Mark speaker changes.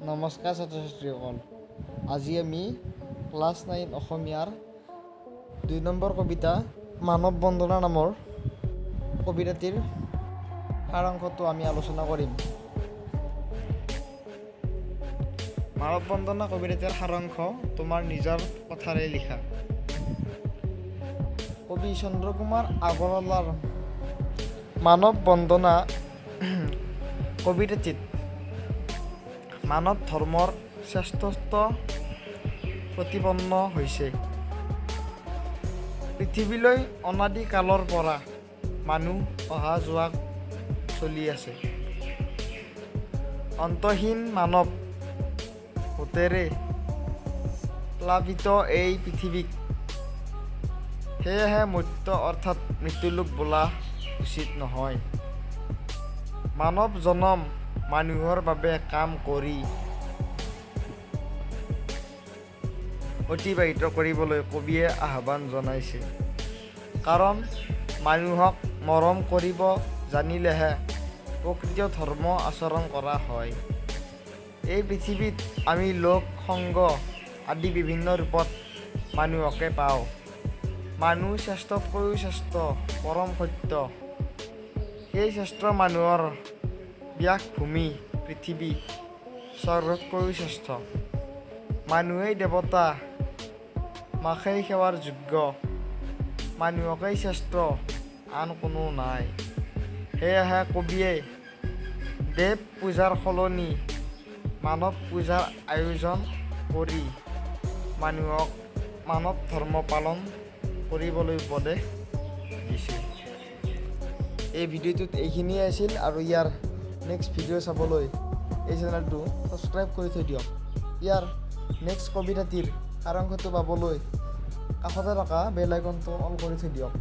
Speaker 1: নমস্কাৰ ছাত্ৰ-ছাত্ৰীসকল। আজি আমি ক্লাছ 9 অসমীয়াৰ 2 নম্বৰ কবিতা মানৱ বন্দনা নামৰ কবিতাটিৰ সাৰাংশটো আমি আলোচনা কৰিম। মানৱ বন্দনা কবিতাটিৰ সাৰাংশ তোমাৰ নিজৰ কথাৰে লিখা। কবি চন্দ্ৰকুমাৰ আগৰৱালাৰ মানৱ বন্দনা কবিতাটিত মানৱ ধৰ্মৰ শ্ৰেষ্ঠত্ব প্ৰতিপন্ন হৈছে। পৃথিৱীলৈ অনাদি কালৰ পৰা মানুহ অহা যোৱা চলি আছে। অন্তহীন মানৱ ভূতেৰে প্লাবিত এই পৃথিৱীক সেয়েহে মৰ্ত্য অৰ্থাৎ মৃত্যুলোক বোলা উচিত নহয়। মানৱ জনম মানুহৰ বাবে কাম কৰি অতিবাহিত কৰিবলৈ কবিয়ে আহ্বান জনাইছে। কাৰণ মানুহক মৰম কৰিব জানিলেহে প্ৰকৃত ধৰ্ম আচৰণ কৰা হয়। এই পৃথিৱীত আমি লোক সংগ আদি বিভিন্ন ৰূপত মানুহকে পাওঁ। মানুহ শ্ৰেষ্ঠতকৈও শ্ৰেষ্ঠ পৰম সত্য। সেই শ্ৰেষ্ঠ মানুহৰ ব্যাসভূমি পৃথিৱী স্বৰ্গতকৈও শ্ৰেষ্ঠ। মানুহেই দেৱতা, মাখেই সেৱাৰ যোগ্য। মানুহকেই শ্ৰেষ্ঠ, আন কোনো নাই। সেয়েহে কবিয়ে দেৱ পূজাৰ সলনি মানৱ পূজাৰ আয়োজন কৰি মানুহক মানৱ ধৰ্ম পালন কৰিবলৈ উপদেশ দিছে। এই ভিডিঅ'টোত এইখিনিয়ে আছিল আৰু ইয়াৰ নেক্সট ভিডিঅ' চাবলৈ এই চেনেলটো ছাবস্ক্ৰাইব কৰি থৈ দিয়ক। ইয়াৰ নেক্সট কবিতাটিৰ সাৰাংশটো পাবলৈ কাষতে থকা বেল আইকনটো অন কৰি থৈ দিয়ক।